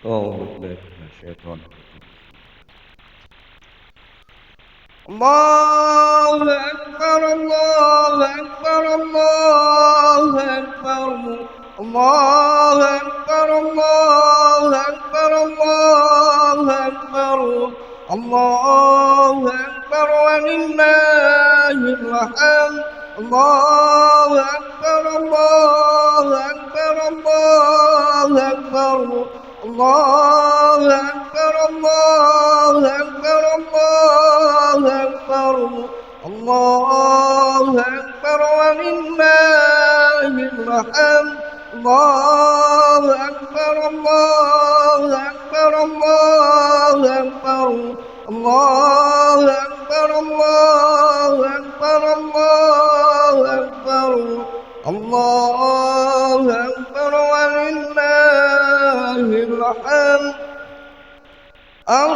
أعوذ بالله من الشيطان الرجيم. الله أكبر الله أكبر الله أكبر الله أكبر الله أكبر الله أكبر الله أكبر ولله الحمد الله أكبر الله أكبر الله أكبر الله أكبر الله أكبر الله أكبر الله أكبر ولله الحمد الله أكبر الله أكبر الله أكبر الله أكبر الله أكبر الله أكبر الله أكبر ولله الحمد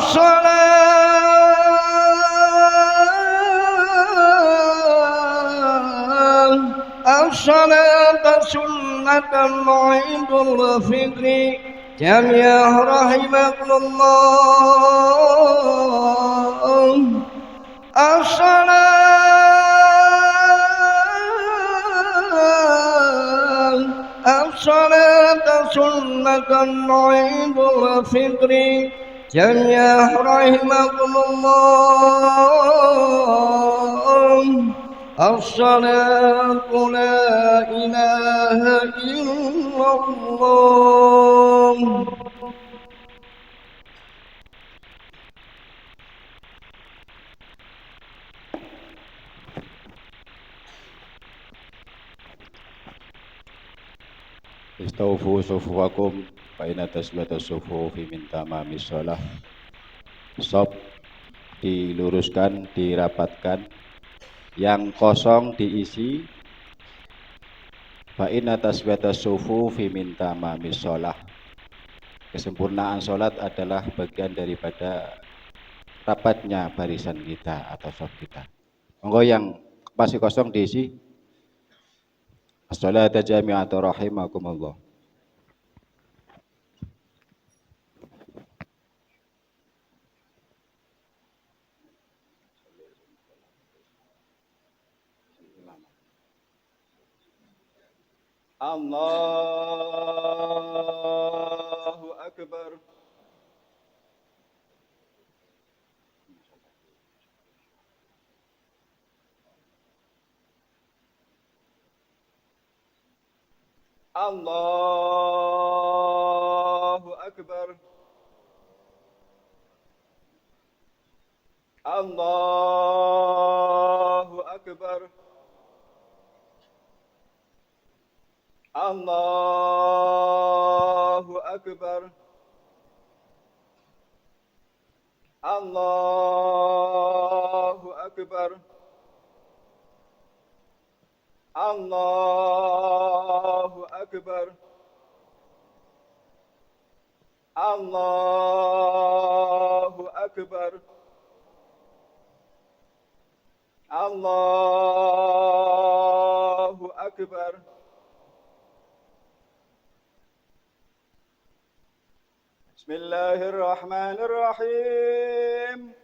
الصلاة سنة عيد الفطر جميع رحمكم الله الصلاة سنة عيد الفطر جميع رحمكم الله الصلاة لا إله إلا الله. Istaufu sufuwakum fa inna tasbata sufufi min tamamis shalah. Sop diluruskan, dirapatkan, yang kosong diisi. Fa inna tasbata sufufi min tamamis shalah. Kesempurnaan sholat adalah bagian daripada rapatnya barisan kita atau sop kita. Monggo yang masih kosong diisi. As-salata jami'atu rahimakumullah. Allahu Akbar. Allahu Akbar. Allahu Akbar. Allahu Akbar. Allahu Akbar. Allahu Akbar. Allahu Akbar. Allahu Akbar. Bismillahirrahmanirrahim.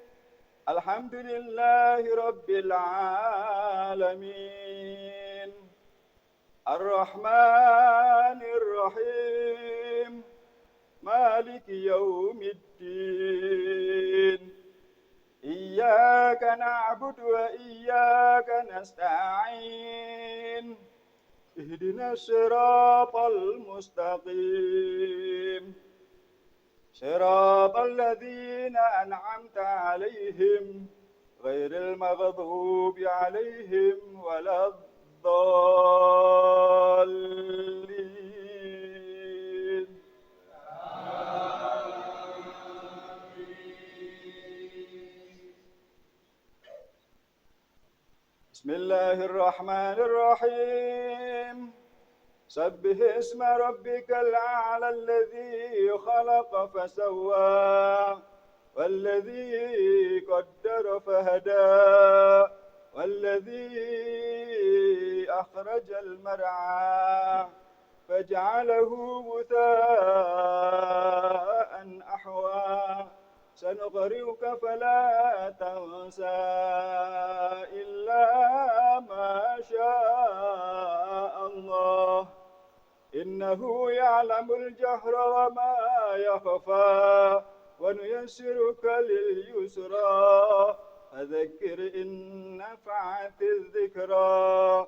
Alhamdulillahi Rabbil Alamin. Ar-Rahmanir Rahim. Maliki Yawmiddin. Iyyaka na'budu wa iyyaka nasta'in. Ihdinas siratal mustaqim. صراط الذين أنعمت عليهم غير المغضوب عليهم ولا الضالين. بسم الله الرحمن الرحيم. سبح اسم ربك الأعلى الذي خلق فسوى والذي قدر فهدى والذي أخرج المرعى فجعله غثاء نحوا سنقرئك فلا تنسى إلا ما شاء الله إنه يعلم الجهر وما يخفى ونيسرك لليسرى فذكر إن نفعت الذكرى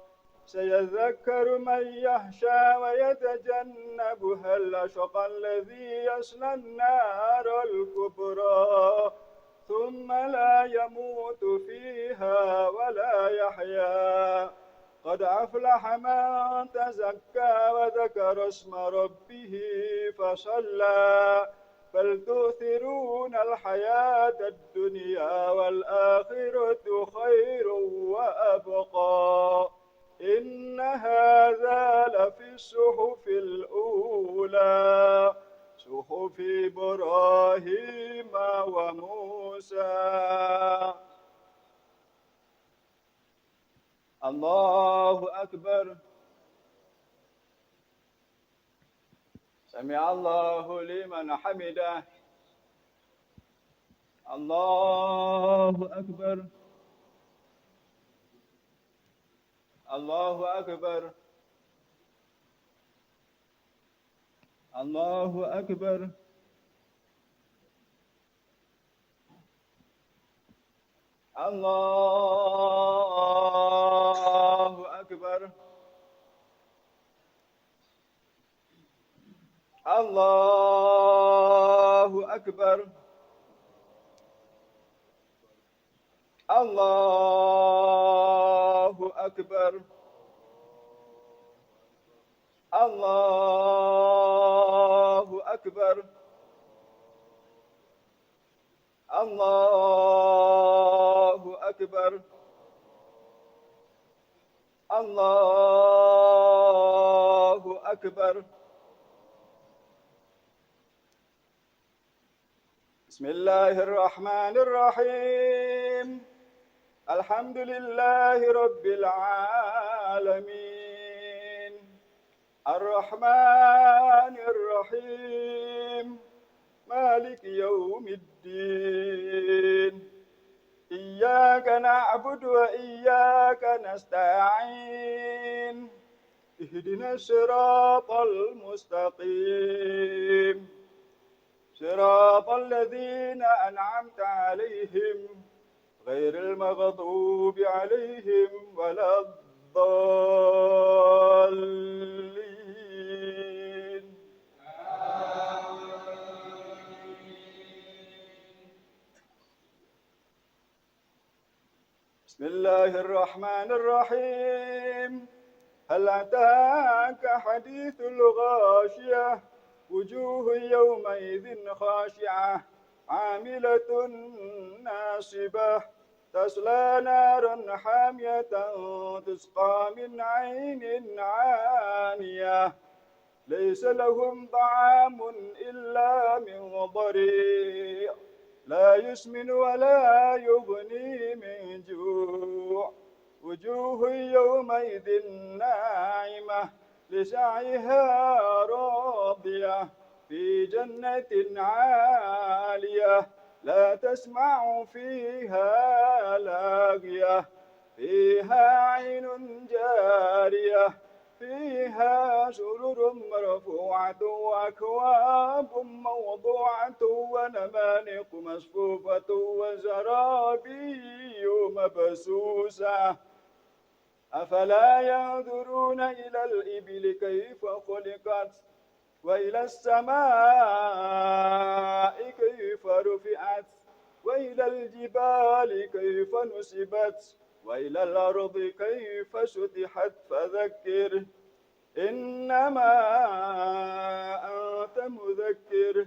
سيذكر من يخشى ويتجنبها الأشقى الذي يصلى النار الكبرى ثم لا يموت فيها ولا يحيا قد أفلح من تزكى وذكر اسم ربه فصلى بل تؤثرون الحياة الدنيا والآخرة خير وأبقى إن هذا لفي الصحف الأولى صحف إبراهيم وموسى. الله أكبر. سمع الله لمن حمده. الله أكبر. الله أكبر. الله أكبر. الله أكبر. الله أكبر. الله أكبر. الله أكبر. الله أكبر. الله أكبر. بسم الله الرحمن الرحيم الحمد لله رب العالمين الرحمن الرحيم مالك يوم الدين إياك نعبد وإياك نستعين اهدنا الصراط المستقيم صراط الذين أنعمت عليهم غير المغضوب عليهم ولا الضالين. بسم الله الرحمن الرحيم هل أتاك حديث الغاشية وجوه يومئذ خاشعة عاملة ناصبة تصلى نارا حامية تسقى من عين عانية ليس لهم طعام إلا من ضريع لا يسمن ولا يغني من جوع وجوه يومئذ ناعمة لسعيها راضية في جنة عالية لا تسمع فيها لاغية فيها عين جارية فيها سرر مرفوعة وأكواب موضوعة ونمارق مصفوفة وزرابي مبثوثة أفلا ينظرون إلى الإبل كيف خلقت وإلى السماء كيف رفعت وإلى الجبال كيف نصبت وإلى الأرض كيف سطحت فذكر إنما أنت مذكر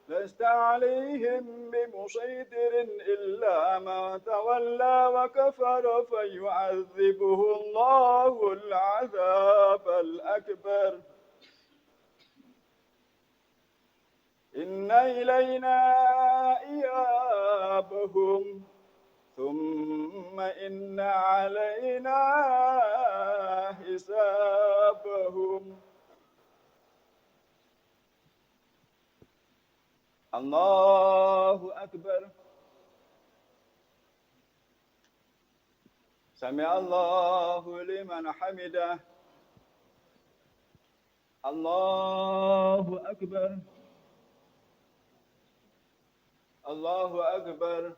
لست عليهم بمسيطر إلا من تولى وكفر فيعذبه الله العذاب الأكبر إن إلينا إيابهم ثم إن علينا حسابهم الله أكبر سمع الله لمن حمده الله أكبر الله أكبر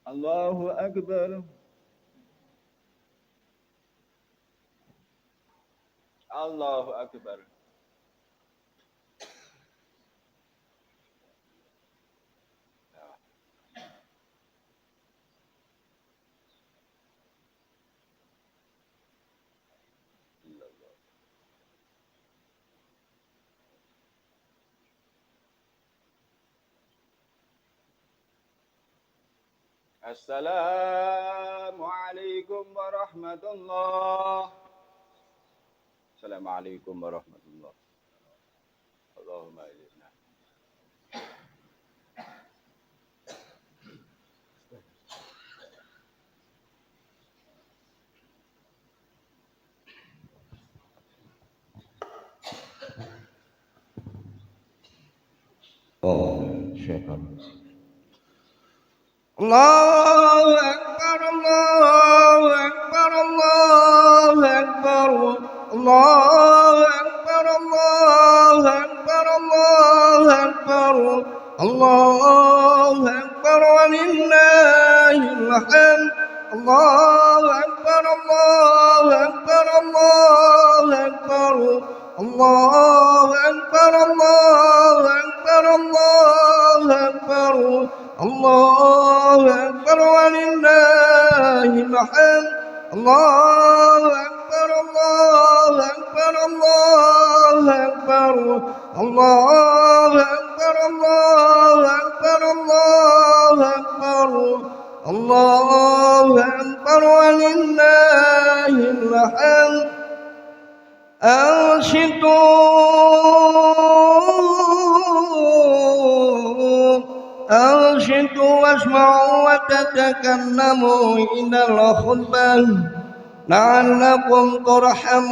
الله أكبر الله أكبر السلام عليكم ورحمة الله السلام عليكم ورحمة الله اللهم إلينا syaitan. الله أكبر الله أكبر الله أكبر الله أكبر الله أكبر الله أكبر الله أكبر ولله الحمد الله أكبر الله أكبر الله أكبر الله أكبر الله أكبر الله أكبر الله أكبر ولله الحمد الله أكبر الله أكبر الله أكبر الله أكبر الله أكبر الله أكبر الله أكبر ولله الحمد أنشدوا واسمعوا وتتكلموا إلى الخطبة لعلكم ترحمون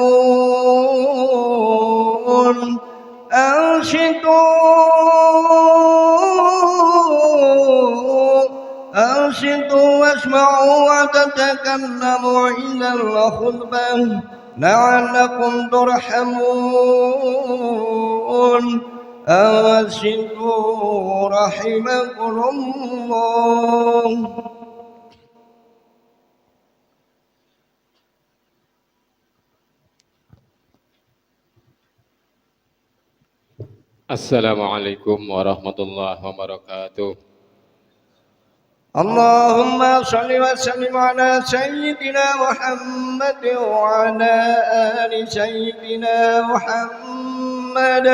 أنشدوا واسمعوا وتتكلموا إلى الخطبة لعلكم ترحمون أنشدوا رحمكم الله Assalamualaikum warahmatullahi wabarakatuh. اللهم صل وسلم على سيدنا محمد وعلى آل سيدنا محمد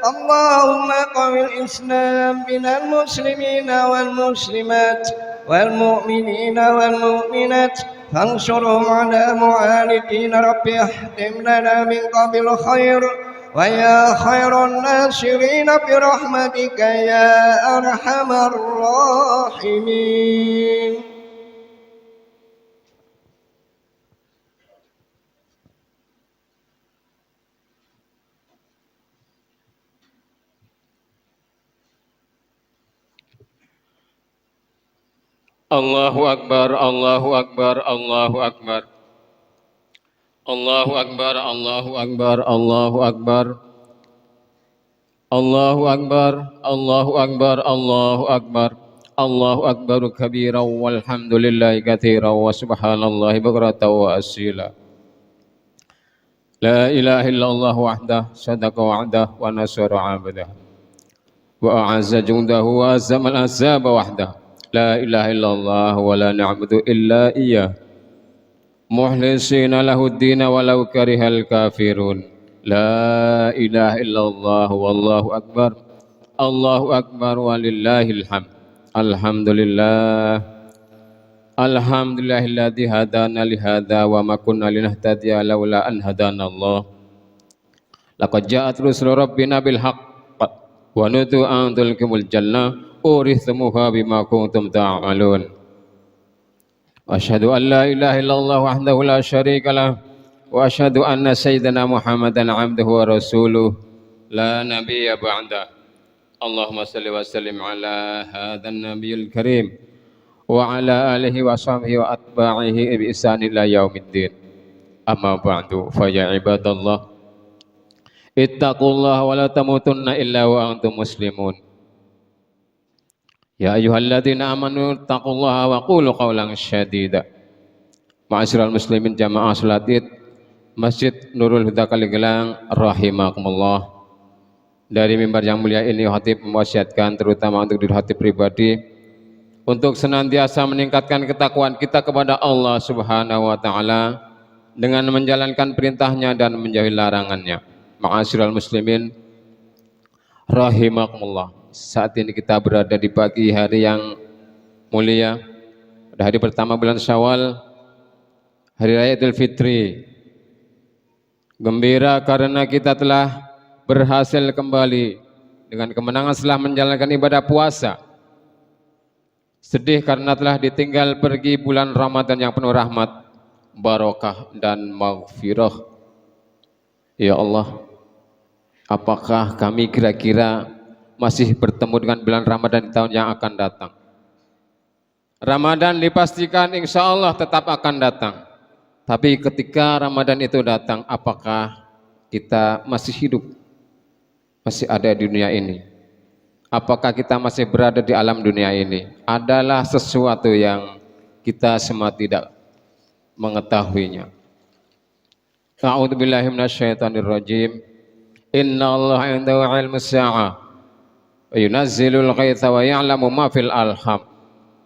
اللهم قو الإسلام من المسلمين والمسلمات والمؤمنين والمؤمنات فانصرهم على معاندين رب احتم لنا من قبل خير ويا خير الناصرين برحمتك يا أرحم الراحمين Allahu Akbar, Allahu Akbar, Allahu Akbar. Allahu Akbar, Allahu Akbar, Allahu Akbar. Allahu Akbar, Allahu Akbar, Allahu Akbar. Allahu Akbar kabiran walhamdulillahi katsiran wa subhanallahi bukratan wa asila. La ilaha illallah wahdah sadaqa wa'dah wa nasara 'abdah. Wa a'azza jundahu wa azamal azaba wahdah. La ilaha illallah wa la na'budu illa iyyah. Mukhlisina lahuddin walau karihal kafirun. La ilaha illallah wallahu akbar. Allahu akbar walillahil hamd. Alhamdulillah. Alhamdulillahilladzi hadana li hadza wa ma kunna linahtadiya laula an hadana Allah. Laqad ja'at rusulu rabbina bil haqq wa nutu an tulkumul jannah urithmuha bima kuntum ta'malun. Asyhadu an la ilaha illallah wahdahu la syarika lah wa asyhadu anna sayyidana Muhammadan abduhu wa rasuluh لا نبي بعده اللهم صل وسلم على هذا النبي الكريم وعلى آله وصحبه وأتباعه بإحسان إلى يوم الدين أما بعد فيا عباد الله اتقوا الله ولا تموتن إلا وأنتم مسلمون يا أيها الذين آمنوا اتقوا الله وقولوا قولا سديدا Ma'asyiral muslimin jamaah salat Id Masjid Nurul Huda Kaligelang rahimakumullah. Dari mimbar yang mulia ini khatib mewasiatkan terutama untuk diri khatib pribadi untuk senantiasa meningkatkan ketakwaan kita kepada Allah Subhanahu wa taala dengan menjalankan perintahnya dan menjauhi larangannya. Ma'asyiral muslimin rahimakumullah. Saat ini kita berada di pagi hari yang mulia, pada hari pertama bulan Syawal, Hari Raya Idul Fitri. Gembira karena kita telah berhasil kembali dengan kemenangan setelah menjalankan ibadah puasa. Sedih karena telah ditinggal pergi bulan Ramadan yang penuh rahmat, barokah dan maghfirah. Ya Allah, apakah kami kira-kira masih bertemu dengan bulan Ramadan di tahun yang akan datang? Ramadan dipastikan insya Allah tetap akan datang. Tapi ketika Ramadan itu datang, apakah kita masih hidup? Masih ada di dunia ini? Apakah kita masih berada di alam dunia ini? Adalah sesuatu yang kita semua tidak mengetahuinya. A'udzubillahi minasyaitonirrajim. Innallaha 'indahu 'ilmus sa'ah wa yunazzilul ghaitsa wa ya'lamu ma fil arham.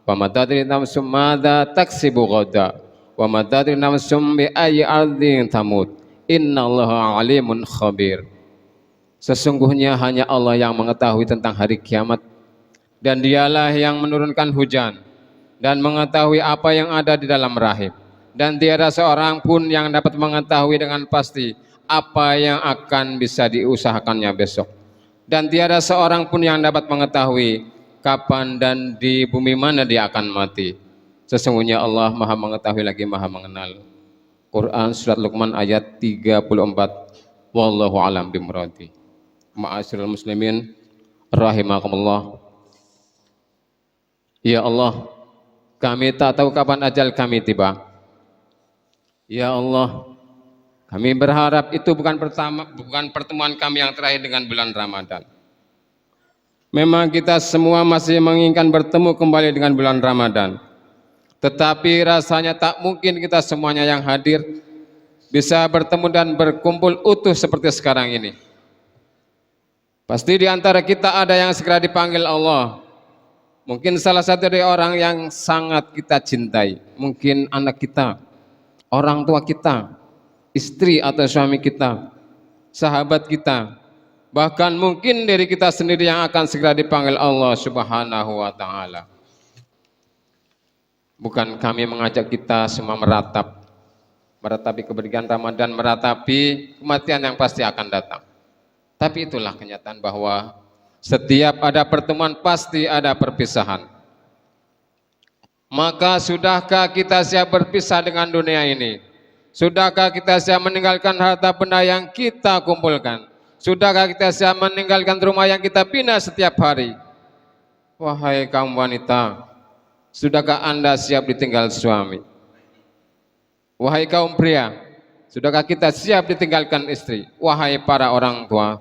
Wa ma tadri nafsun madza taksibu ghadan. Wa ma tadri nafsum bi ayyi ardhin tamut. Innallaha 'alimun khabir. Sesungguhnya hanya Allah yang mengetahui tentang hari kiamat, dan Dialah yang menurunkan hujan dan mengetahui apa yang ada di dalam rahim, dan tiada seorang pun yang dapat mengetahui dengan pasti apa yang akan bisa diusahakannya besok, dan tiada seorang pun yang dapat mengetahui kapan dan di bumi mana dia akan mati. Sesungguhnya Allah Maha mengetahui lagi Maha mengenal. Quran surat Luqman ayat 34. Wallahu a'lam bimuradi. Ma'asyiral muslimin rahimakumullah. Ya Allah, kami tak tahu kapan ajal kami tiba. Ya Allah, kami berharap itu bukan pertemuan kami yang terakhir dengan bulan Ramadan. Memang kita semua masih menginginkan bertemu kembali dengan bulan Ramadan. Tetapi rasanya tak mungkin kita semuanya yang hadir bisa bertemu dan berkumpul utuh seperti sekarang ini. Pasti di antara kita ada yang segera dipanggil Allah. Mungkin salah satu dari orang yang sangat kita cintai. Mungkin anak kita, orang tua kita, istri atau suami kita, sahabat kita. Bahkan mungkin diri kita sendiri yang akan segera dipanggil Allah Subhanahu wa ta'ala. Bukan kami mengajak kita semua meratapi keberdian Ramadan, meratapi kematian yang pasti akan datang. Tapi itulah kenyataan bahwa setiap ada pertemuan pasti ada perpisahan. Maka sudahkah kita siap berpisah dengan dunia ini? Sudahkah kita siap meninggalkan harta benda yang kita kumpulkan? Sudahkah kita siap meninggalkan rumah yang kita bina setiap hari? Wahai kaum wanita, sudahkah Anda siap ditinggal suami? Wahai kaum pria, sudahkah kita siap ditinggalkan istri? Wahai para orang tua,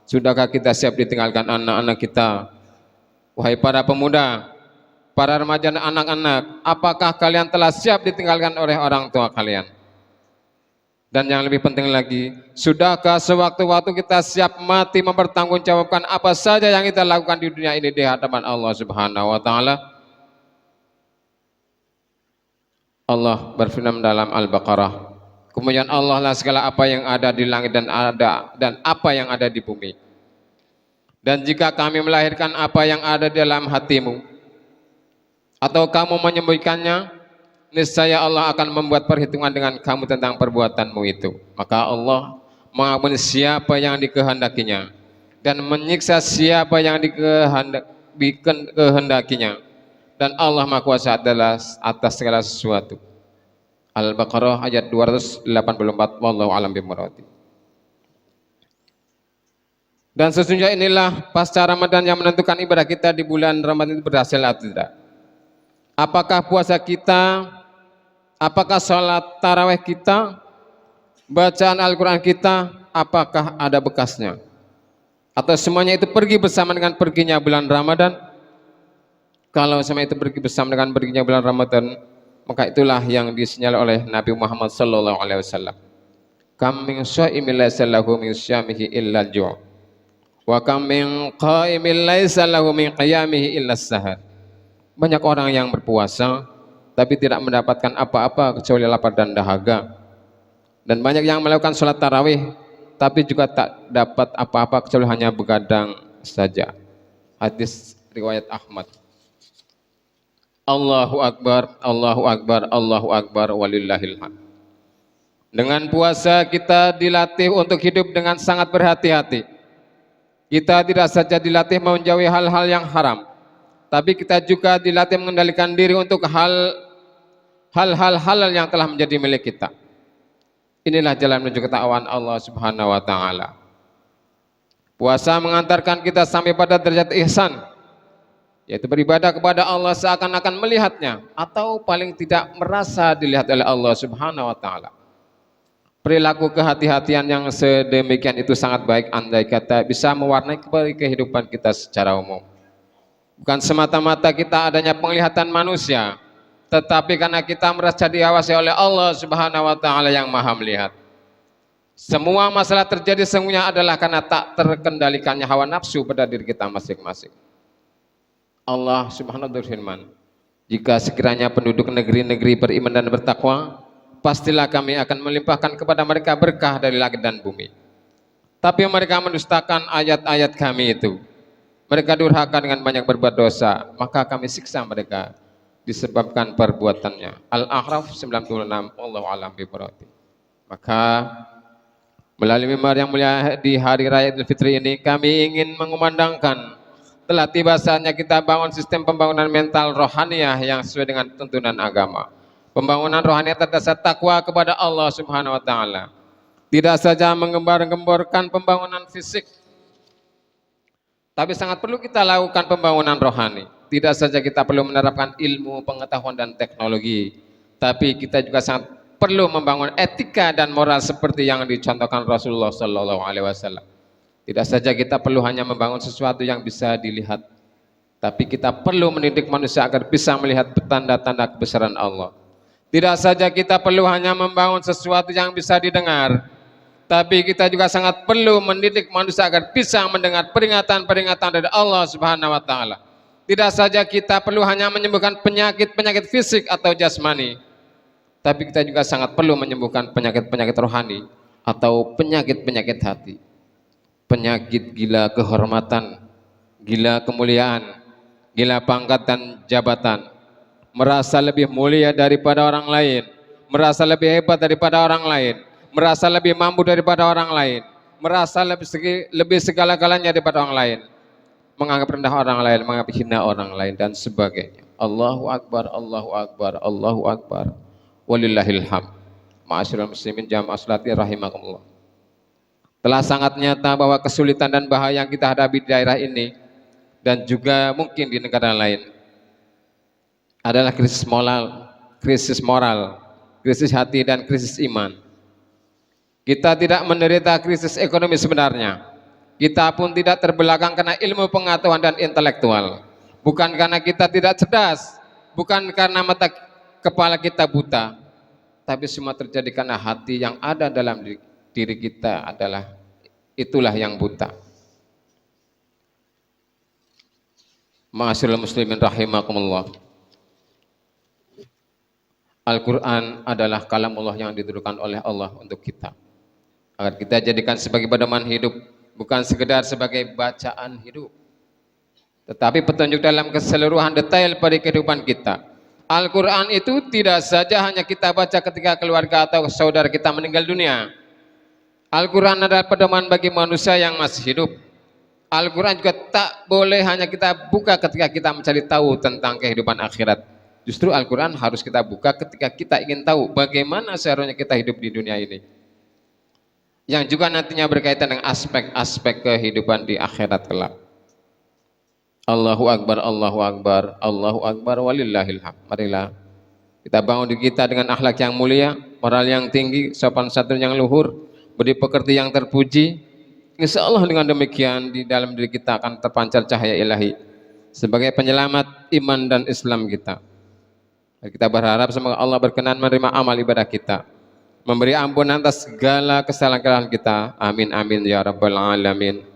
sudahkah kita siap ditinggalkan anak-anak kita? Wahai para pemuda, para remaja dan anak-anak, apakah kalian telah siap ditinggalkan oleh orang tua kalian? Dan yang lebih penting lagi, sudahkah sewaktu-waktu kita siap mati mempertanggungjawabkan apa saja yang kita lakukan di dunia ini di hadapan Allah Subhanahu wa ta'ala? Allah berfirman dalam Al-Baqarah, kemudian Allah lah segala apa yang ada di langit dan apa yang ada di bumi. Dan jika kami melahirkan apa yang ada di dalam hatimu, atau kamu menyembunyikannya, niscaya Allah akan membuat perhitungan dengan kamu tentang perbuatanmu itu. Maka Allah mengampuni siapa yang dikehendakinya dan menyiksa siapa yang dikehendakinya. Dan Allah Maha Kuasa adalah atas segala sesuatu. Al-Baqarah ayat 284. Wallahu a'lam bimuradi. Dan sesungguhnya inilah pasca Ramadan yang menentukan ibadah kita di bulan Ramadan itu berhasil atau tidak. Apakah puasa kita, apakah sholat taraweh kita, bacaan Al-Quran kita, apakah ada bekasnya? Atau semuanya itu pergi bersama dengan perginya bulan Ramadan? Kalau semua itu pergi bersama dengan perginya bulan Ramadan, maka itulah yang disinyalir oleh Nabi Muhammad SAW. Kam min shaimin laisa lahu min syamihi illa al-ju' wa kam min qaimin laisa lahu min qiyamihi illa as-sahar. Banyak orang yang berpuasa tapi tidak mendapatkan apa-apa kecuali lapar dan dahaga. Dan banyak yang melakukan sholat tarawih tapi juga tak dapat apa-apa kecuali hanya begadang saja. Hadis riwayat Ahmad. Allahu Akbar, Allahu Akbar, Allahu Akbar, walillahil hamd. Dengan puasa kita dilatih untuk hidup dengan sangat berhati-hati. Kita tidak saja dilatih menjauhi hal-hal yang haram, tapi kita juga dilatih mengendalikan diri untuk hal-hal halal yang telah menjadi milik kita. Inilah jalan menuju ketakwaan Allah Subhanahu wa taala. Puasa mengantarkan kita sampai pada derajat ihsan, yaitu beribadah kepada Allah seakan-akan melihatnya atau paling tidak merasa dilihat oleh Allah Subhanahu wa taala. Perilaku kehati-hatian yang sedemikian itu sangat baik andai kata bisa mewarnai kehidupan kita secara umum. Bukan semata-mata kita adanya penglihatan manusia, tetapi karena kita merasa diawasi oleh Allah Subhanahu wa taala yang Maha melihat. Semua masalah terjadi sesungguhnya adalah karena tak terkendalikannya hawa nafsu pada diri kita masing-masing. Allah Subhanahu wa taala berfirman, jika sekiranya penduduk negeri-negeri beriman dan bertakwa, pastilah kami akan melimpahkan kepada mereka berkah dari langit dan bumi. Tapi mereka mendustakan ayat-ayat kami itu. Mereka durhaka dengan banyak berbuat dosa, maka kami siksa mereka disebabkan perbuatannya. Al-A'raf 96. Wallahu a'lam bishawab. Maka melalui mimbar yang mulia di hari raya Idul Fitri ini, kami ingin mengumandangkan telah tiba saatnya kita bangun sistem pembangunan mental rohaniah yang sesuai dengan tuntunan agama. Pembangunan rohani atas dasar takwa kepada Allah Subhanahu wa taala. Tidak saja menggembar-gemborkan pembangunan fisik, tapi sangat perlu kita lakukan pembangunan rohani. Tidak saja kita perlu menerapkan ilmu, pengetahuan dan teknologi, tapi kita juga sangat perlu membangun etika dan moral seperti yang dicontohkan Rasulullah SAW. Tidak saja kita perlu hanya membangun sesuatu yang bisa dilihat, tapi kita perlu mendidik manusia agar bisa melihat tanda-tanda kebesaran Allah. Tidak saja kita perlu hanya membangun sesuatu yang bisa didengar, tapi kita juga sangat perlu mendidik manusia agar bisa mendengar peringatan-peringatan dari Allah Subhanahu wa taala. Tidak saja kita perlu hanya menyembuhkan penyakit-penyakit fisik atau jasmani, tapi kita juga sangat perlu menyembuhkan penyakit-penyakit rohani atau penyakit-penyakit hati. Penyakit gila kehormatan, gila kemuliaan, gila pangkat dan jabatan, merasa lebih mulia daripada orang lain, merasa lebih hebat daripada orang lain, merasa lebih mampu daripada orang lain, merasa lebih segala-galanya daripada orang lain, menganggap rendah orang lain, menganggap hina orang lain dan sebagainya. Allahu Akbar, Allahu Akbar, Allahu Akbar, walillahil hamd. Ma'asyiral muslimin jamaah salati rahimakumullah. Telah sangat nyata bahwa kesulitan dan bahaya yang kita hadapi di daerah ini dan juga mungkin di negara lain adalah krisis moral, krisis hati dan krisis iman. Kita tidak menderita krisis ekonomi sebenarnya. Kita pun tidak terbelakang karena ilmu pengetahuan dan intelektual. Bukan karena kita tidak cerdas, bukan karena mata kepala kita buta, tapi semua terjadi karena hati yang ada dalam diri kita itulah yang buta. Ma'asyiral muslimin rahimakumullah. Al-Quran adalah kalamullah yang diturunkan oleh Allah untuk kita, agar kita jadikan sebagai pedoman hidup, bukan sekedar sebagai bacaan hidup, tetapi petunjuk dalam keseluruhan detail pada kehidupan kita. Al-Quran itu tidak saja hanya kita baca ketika keluarga atau saudara kita meninggal dunia. Al-Quran adalah pedoman bagi manusia yang masih hidup. Al-Quran juga tak boleh hanya kita buka ketika kita mencari tahu tentang kehidupan akhirat. Justru Al-Quran harus kita buka ketika kita ingin tahu bagaimana seharusnya kita hidup di dunia ini. yang juga nantinya berkaitan dengan aspek-aspek kehidupan di akhirat kelak. Allahu Akbar, Allahu Akbar, Allahu Akbar, walillahil hamd. Marilah kita bangun diri kita dengan akhlak yang mulia, moral yang tinggi, sopan santun yang luhur, budi pekerti yang terpuji. Insya Allah dengan demikian di dalam diri kita akan terpancar cahaya ilahi sebagai penyelamat iman dan Islam kita. Kita berharap semoga Allah berkenan menerima amal ibadah kita, memberi ampunan atas segala kesalahan kita. Amin amin ya rabbal alamin.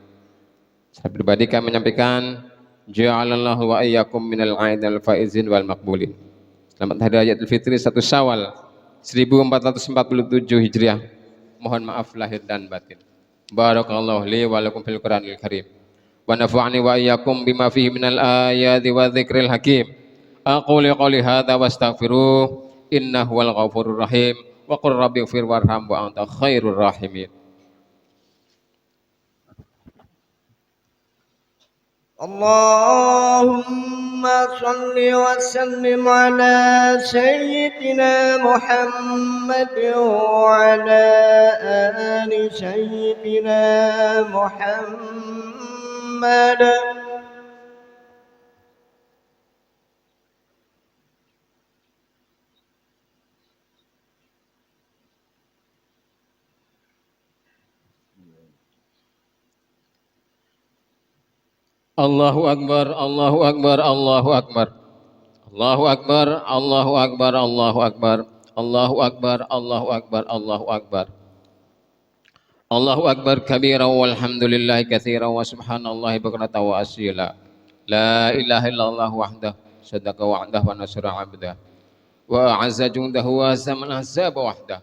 Saya pribadi kami menyampaikan ja'alallahu wa iyyakum minal aidil faizin wal maqbulin. Selamat Hari Raya Idul Fitri 1 Syawal 1447 Hijriah. Mohon maaf lahir dan batin. Barakallahu li wa lakum fil Qur'anil Karim. Wa nafa'ani wa iyyakum bima fihi minal ayati wa dzikril hakim. Aqulu qouli hadza wastaghfiruh innahu wal ghafurur rahim. Wa qur rabbighfir warham wa anta khairur rahimin. Allahumma salli wa sallim ala sayyidina Muhammad wa ala ali sayyidina Muhammad. Allahu Akbar, Allahu Akbar, Allahu Akbar. Allahu Akbar, Allahu Akbar, Allahu Akbar. Allahu Akbar, Allahu Akbar, Allahu Akbar. Allahu Akbar kabira walhamdulillahi katsira wa subhanallahi bukratan wa asila. La ilaha illallah wahdah sadaqa wa'dah wa nasra 'abdah. Wa a'azza jundahu wa zaman ahzab wahdah.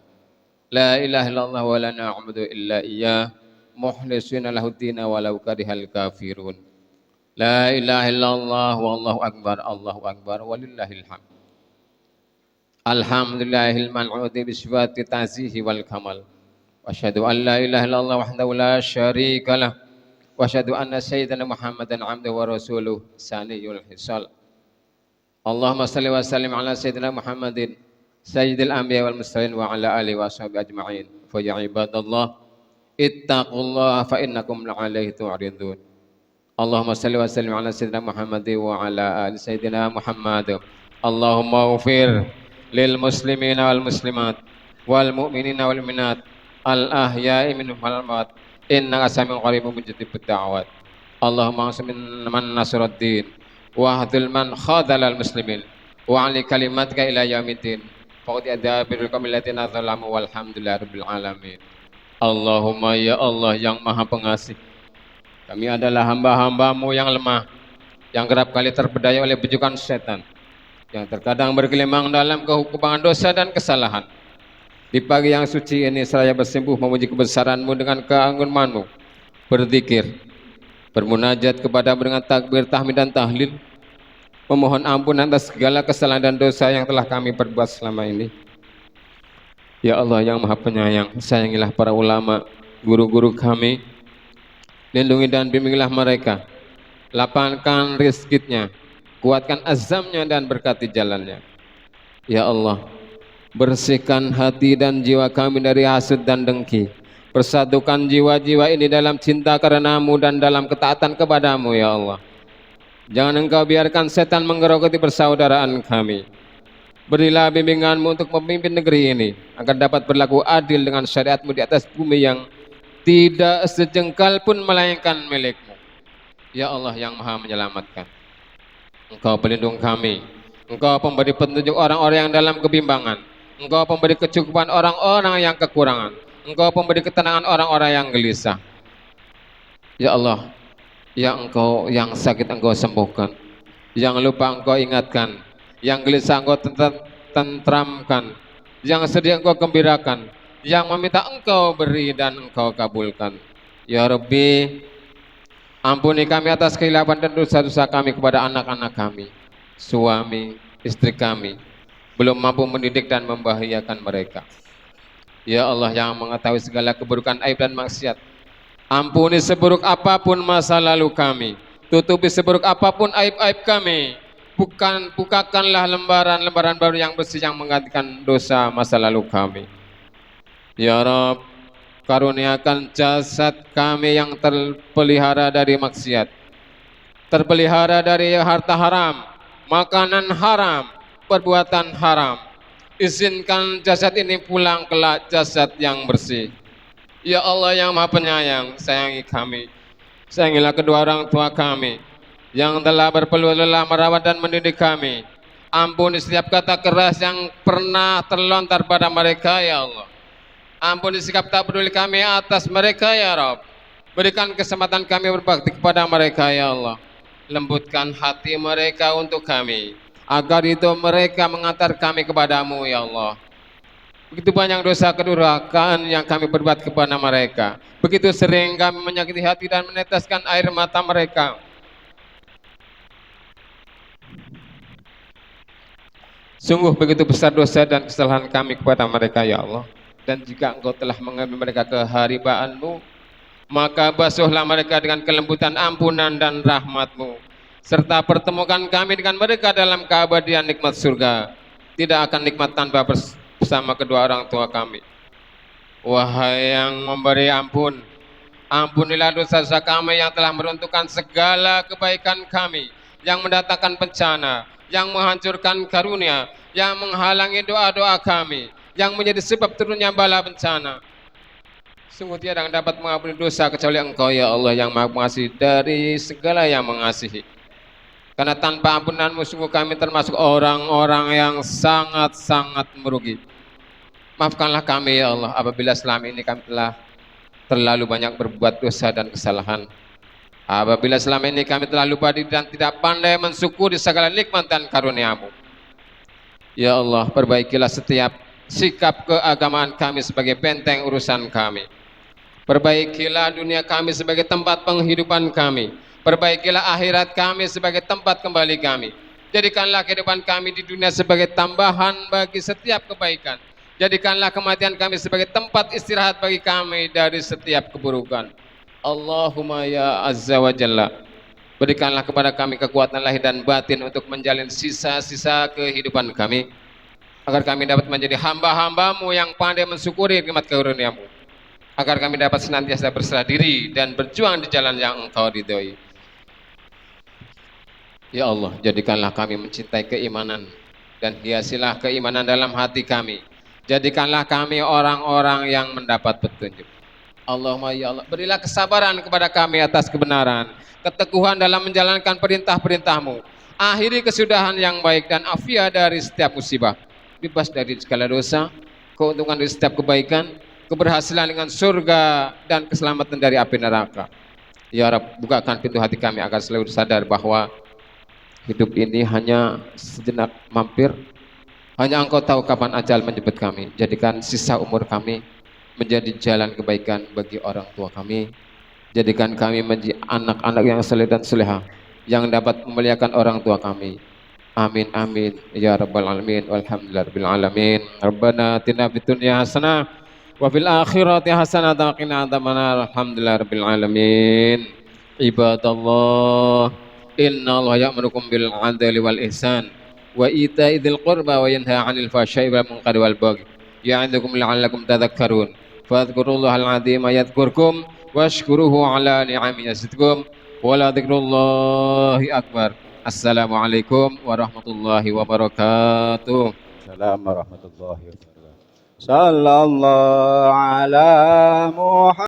La ilaha illallah wa la na'budu illa iyyah mukhlisina lahu dina walau karihal kafirun. La ilaha illallah wallahu akbar, Allahu akbar, walillahil hamd. Alhamdulillahil man'udi bisifati ta'zihi wal kamal. Wa asyhadu an la ilaha illallah wahdahu la syarika lah. Wa asyhadu anna sayyidana Muhammadan 'abduhu wa rasuluh saniyul hisal. Allahumma salli wa sallim ala sayyidina Muhammadin sayyidil anbiya wal mursalin wa ala alihi wa sahbihi ajma'in. Fa ya ibadallah ittaqullaha fa innakum la'alaihi tu'ridun. Allahumma salli wa sallim ala sayyidina Muhammad wa ala ali sayyidina Muhammad. Allahumma ighfir lil muslimina wal muslimat wal mu'minina wal mu'minat al ahya'i minhum wal amwat innaka sami'un qaribun mujibud da'wat. Allahumma ansur man nasruddin wa hadil man khadhalal muslimin wa ali kalimatika ila yaumiddin. Faqad adabirul qawmil ladzina zalamu walhamdulillahi rabbil alamin. Allahumma ya Allah yang Maha Pengasih, kami adalah hamba-hambamu yang lemah, yang kerap kali terpedaya oleh bujukan setan, yang terkadang bergelimang dalam kehukuman dosa dan kesalahan. Di pagi yang suci ini saya bersimpuh memuji kebesaranmu dengan keagunganmu, berzikir, bermunajat kepadamu dengan takbir, tahmid dan tahlil, memohon ampun atas segala kesalahan dan dosa yang telah kami perbuat selama ini. Ya Allah yang Maha Penyayang, sayangilah para ulama, guru-guru kami, lindungi dan bimbinglah mereka, lapangkan rizkinya, kuatkan azamnya dan berkati jalannya. Ya Allah, bersihkan hati dan jiwa kami dari hasud dan dengki, persatukan jiwa-jiwa ini dalam cinta karenamu dan dalam ketaatan kepadamu. Ya Allah, jangan engkau biarkan setan menggerogoti persaudaraan kami. Berilah bimbinganmu untuk memimpin negeri ini agar dapat berlaku adil dengan syariatmu di atas bumi yang tidak sejengkal pun melainkan milikmu. Ya Allah yang Maha menyelamatkan, Engkau pelindung kami, Engkau pemberi petunjuk orang-orang yang dalam kebimbangan, Engkau pemberi kecukupan orang-orang yang kekurangan, Engkau pemberi ketenangan orang-orang yang gelisah. Ya Allah, yang Engkau yang sakit Engkau sembuhkan, yang lupa Engkau ingatkan, yang gelisah Engkau tentramkan, yang sedih Engkau gembirakan, yang meminta Engkau beri dan Engkau kabulkan. Ya Rabbi, ampuni kami atas kehilapan dan dosa-dosa kami kepada anak-anak kami, suami, istri kami, belum mampu mendidik dan membahagiakan mereka. Ya Allah yang mengetahui segala keburukan, aib dan maksiat, ampuni seburuk apapun masa lalu kami, tutupi seburuk apapun aib-aib kami, bukakanlah lembaran-lembaran baru yang bersih yang menggantikan dosa masa lalu kami. Ya Rabb, karuniakan jasad kami yang terpelihara dari maksiat, terpelihara dari harta haram, makanan haram, perbuatan haram. Izinkan jasad ini pulang kelak jasad yang bersih. Ya Allah yang Maha Penyayang, sayangi kami, sayangilah kedua orang tua kami yang telah berpeluh lelah merawat dan mendidik kami. Ampuni setiap kata keras yang pernah terlontar pada mereka, ya Allah. Ampuni sikap tak peduli kami atas mereka, ya Rabb. Berikan kesempatan kami berbakti kepada mereka, ya Allah. Lembutkan hati mereka untuk kami, agar itu mereka mengantar kami kepadamu, ya Allah. Begitu banyak dosa kedurhakaan yang kami berbuat kepada mereka. Begitu sering kami menyakiti hati dan meneteskan air mata mereka. Sungguh begitu besar dosa dan kesalahan kami kepada mereka, ya Allah. Dan jika Engkau telah mengambil mereka ke haribaanmu, maka basuhlah mereka dengan kelembutan ampunan dan rahmat-Mu, serta pertemukan kami dengan mereka dalam keabadian nikmat surga. Tidak akan nikmat tanpa bersama kedua orang tua kami. Wahai yang memberi ampun, ampunilah dosa-dosa kami yang telah meruntuhkan segala kebaikan kami, yang mendatangkan bencana, yang menghancurkan karunia, yang menghalangi doa-doa kami, yang menjadi sebab turunnya bala bencana. Sungguh tiada yang dapat mengampuni dosa kecuali Engkau, ya Allah, yang Maha Pengasih dari segala yang mengasihi. Karena tanpa ampunan-Mu sungguh kami termasuk orang-orang yang sangat-sangat merugi. Maafkanlah kami, ya Allah, apabila selama ini kami telah terlalu banyak berbuat dosa dan kesalahan. Apabila selama ini kami telah lupa diri dan tidak pandai mensyukuri segala nikmat dan karunia-Mu. Ya Allah, perbaikilah setiap sikap keagamaan kami sebagai benteng urusan kami. Perbaikilah dunia kami sebagai tempat penghidupan kami. Perbaikilah akhirat kami sebagai tempat kembali kami. Jadikanlah kehidupan kami di dunia sebagai tambahan bagi setiap kebaikan. Jadikanlah kematian kami sebagai tempat istirahat bagi kami dari setiap keburukan. Allahumma ya azza wa jalla, berikanlah kepada kami kekuatan lahir dan batin untuk menjalin sisa-sisa kehidupan kami, agar kami dapat menjadi hamba-hamba-Mu yang pandai mensyukuri nikmat karunia-Mu, agar kami dapat senantiasa berserah diri dan berjuang di jalan yang Engkau ridhoi. Ya Allah, jadikanlah kami mencintai keimanan dan hiasilah keimanan dalam hati kami. Jadikanlah kami orang-orang yang mendapat petunjuk. Allahumma ya Allah, berilah kesabaran kepada kami atas kebenaran, keteguhan dalam menjalankan perintah-perintah-Mu. Akhiri kesudahan yang baik dan afiat dari setiap musibah, bebas dari segala dosa, keuntungan dari setiap kebaikan, keberhasilan dengan surga dan keselamatan dari api neraka. Ya Rabb, bukakan pintu hati kami agar selalu sadar bahwa hidup ini hanya sejenak mampir. Hanya Engkau tahu kapan ajal menjemput kami. Jadikan sisa umur kami menjadi jalan kebaikan bagi orang tua kami. Jadikan kami menjadi anak-anak yang saleh dan salehah, yang dapat memuliakan orang tua kami. Amin amin ya rabbal alamin. Walhamdulillahirabbil alamin. Rabbana atina fid dunya hasanah wa fil akhirati hasanah wa qina adzabannar. Alhamdulillahirabbil alamin. Ibadallah, innallaha ya'murukum bil 'adli wal ihsan wa ita'i dzil qurba wa yanha 'anil fahsya'i wal munkari wal baghi. Ya'idukum la'allakum tadhakkarun. Fadhkurullahal 'azima yadhkurkum washkuruhu 'ala ni'amihi yazidkum wa la dzikrullahi akbar. Assalamualaikum warahmatullahi wabarakatuh. Assalamualaikum warahmatullahi wabarakatuh. Sallallahu ala Muhammad.